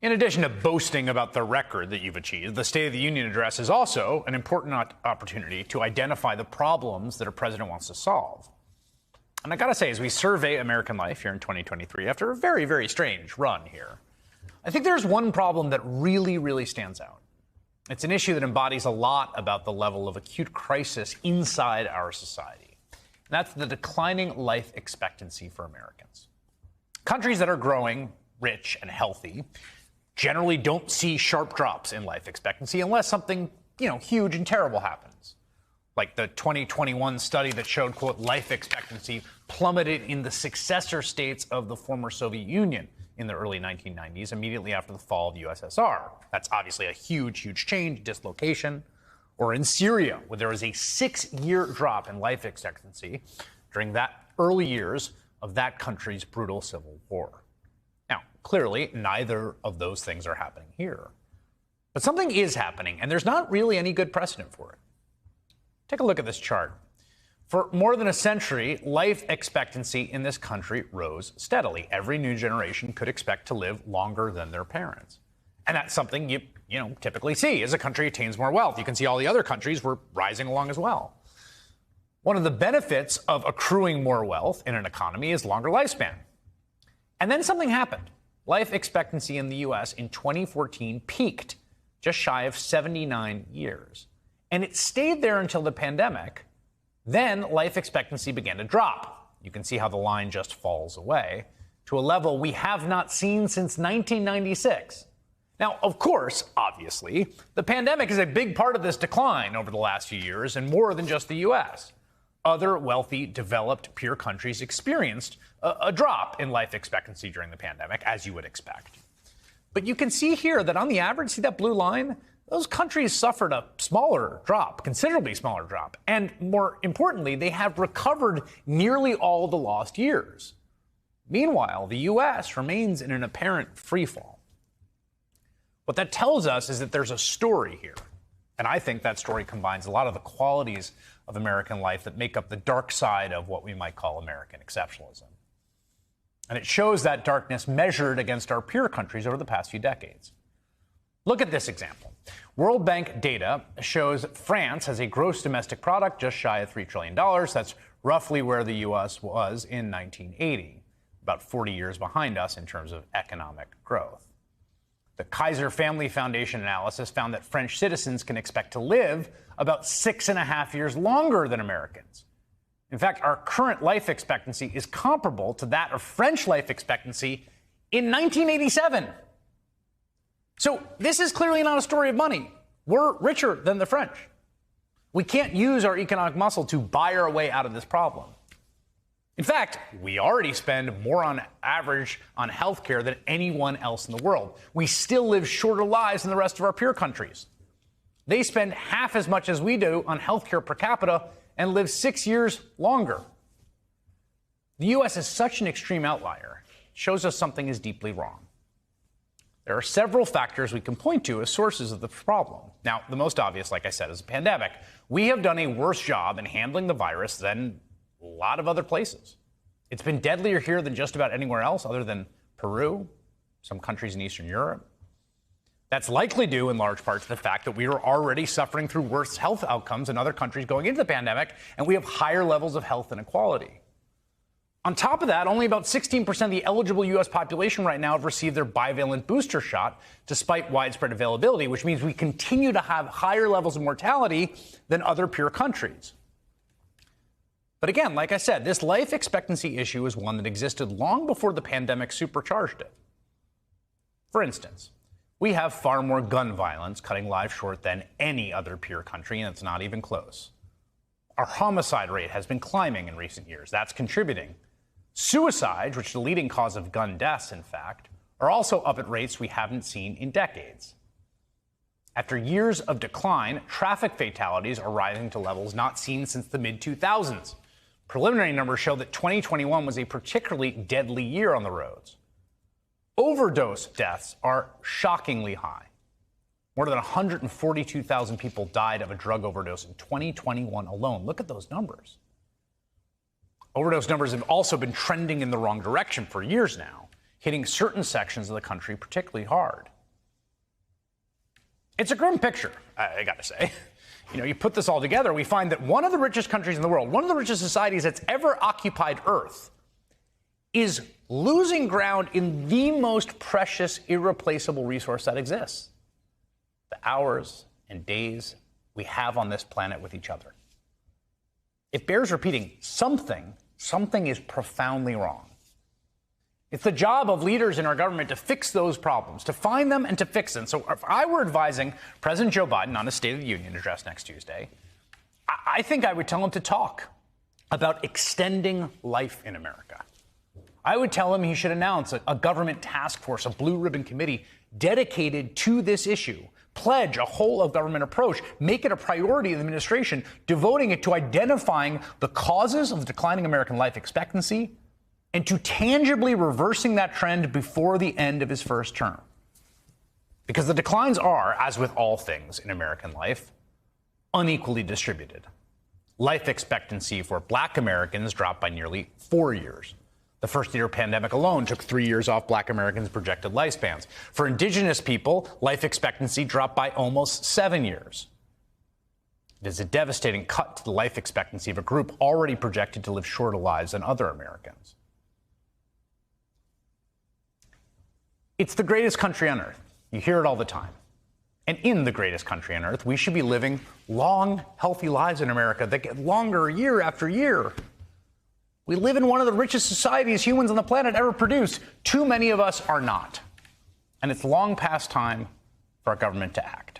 In addition to boasting about the record that you've achieved, the State of the Union address is also an important opportunity to identify the problems that a president wants to solve. And I gotta say, as we survey American life here in 2023, after a very, very strange run here, I think there's one problem that really stands out. It's an issue that embodies a lot about the level of acute crisis inside our society. And that's the declining life expectancy for Americans. Countries that are growing, rich, and healthy generally don't see sharp drops in life expectancy unless something, huge and terrible happens. Like the 2021 study that showed, quote, life expectancy plummeted in the successor states of the former Soviet Union in the early 1990s, immediately after the fall of the USSR. That's obviously a huge change, dislocation. Or in Syria, where there was a 6-year drop in life expectancy during that early years of that country's brutal civil war. Now, clearly, neither of those things are happening here. But something is happening, and there's not really any good precedent for it. Take a look at this chart. For more than a century, life expectancy in this country rose steadily. Every new generation could expect to live longer than their parents. And that's something you typically see as a country attains more wealth. You can see all the other countries were rising along as well. One of the benefits of accruing more wealth in an economy is longer lifespan. And then something happened. Life expectancy in the U.S. in 2014 peaked just shy of 79 years. And it stayed there until the pandemic. Then life expectancy began to drop. You can see how the line just falls away to a level we have not seen since 1996. Now, of course, obviously, the pandemic is a big part of this decline over the last few years, and more than just the U.S. Other wealthy, developed peer countries experienced a drop in life expectancy during the pandemic, as you would expect. But you can see here that on the average, see that blue line? Those countries suffered a smaller drop, considerably smaller drop. And more importantly, they have recovered nearly all the lost years. Meanwhile, the U.S. remains in an apparent freefall. What that tells us is that there's a story here. And I think that story combines a lot of the qualities of American life that make up the dark side of what we might call American exceptionalism. And it shows that darkness measured against our peer countries over the past few decades. Look at this example. World Bank data shows France has a gross domestic product just shy of $3 trillion. That's roughly where the U.S. was in 1980, about 40 years behind us in terms of economic growth. The Kaiser Family Foundation analysis found that French citizens can expect to live about 6.5 years longer than Americans. In fact, our current life expectancy is comparable to that of French life expectancy in 1987. So this is clearly not a story of money. We're richer than the French. We can't use our economic muscle to buy our way out of this problem. In fact, we already spend more on average on healthcare than anyone else in the world. We still live shorter lives than the rest of our peer countries. They spend half as much as we do on healthcare per capita and live 6 years longer. The U.S. is such an extreme outlier. It shows us something is deeply wrong. There are several factors we can point to as sources of the problem. Now, the most obvious, like I said, is the pandemic. We have done a worse job in handling the virus than a lot of other places. It's been deadlier here than just about anywhere else other than Peru, some countries in Eastern Europe. That's likely due in large part to the fact that we are already suffering through worse health outcomes in other countries going into the pandemic, and we have higher levels of health inequality. On top of that, only about 16% of the eligible U.S. population right now have received their bivalent booster shot, despite widespread availability, which means we continue to have higher levels of mortality than other peer countries. But again, like I said, this life expectancy issue is one that existed long before the pandemic supercharged it. For instance, we have far more gun violence, cutting lives short, than any other peer country, and it's not even close. Our homicide rate has been climbing in recent years. That's contributing. Suicides, which is the leading cause of gun deaths, in fact, are also up at rates we haven't seen in decades. After years of decline, traffic fatalities are rising to levels not seen since the mid-2000s. Preliminary numbers show that 2021 was a particularly deadly year on the roads. Overdose deaths are shockingly high. More than 142,000 people died of a drug overdose in 2021 alone. Look at those numbers. Overdose numbers have also been trending in the wrong direction for years now. hitting certain sections of the country particularly hard. It's a grim picture, I gotta say. You put this all together, we find that one of the richest countries in the world, one of the richest societies that's ever occupied Earth, is losing ground in the most precious, irreplaceable resource that exists: the hours and days we have on this planet with each other. It bears repeating, something is profoundly wrong. It's the job of leaders in our government to fix those problems, to find them and to fix them. So if I were advising President Joe Biden on a State of the Union address next Tuesday, I think I would tell him to talk about extending life in America. I would tell him he should announce a government task force, a blue ribbon committee dedicated to this issue, pledge a whole of government approach, make it a priority of the administration, devoting it to identifying the causes of declining American life expectancy and to tangibly reversing that trend before the end of his first term. Because the declines are, as with all things in American life, unequally distributed. Life expectancy for Black Americans dropped by nearly 4 years. The first-year pandemic alone took 3 years off Black Americans' projected lifespans. For Indigenous people, life expectancy dropped by almost 7 years. It is a devastating cut to the life expectancy of a group already projected to live shorter lives than other Americans. It's the greatest country on earth. You hear it all the time. And in the greatest country on earth, we should be living long, healthy lives in America that get longer year after year. We live in one of the richest societies humans on the planet ever produced. Too many of us are not. And it's long past time for our government to act.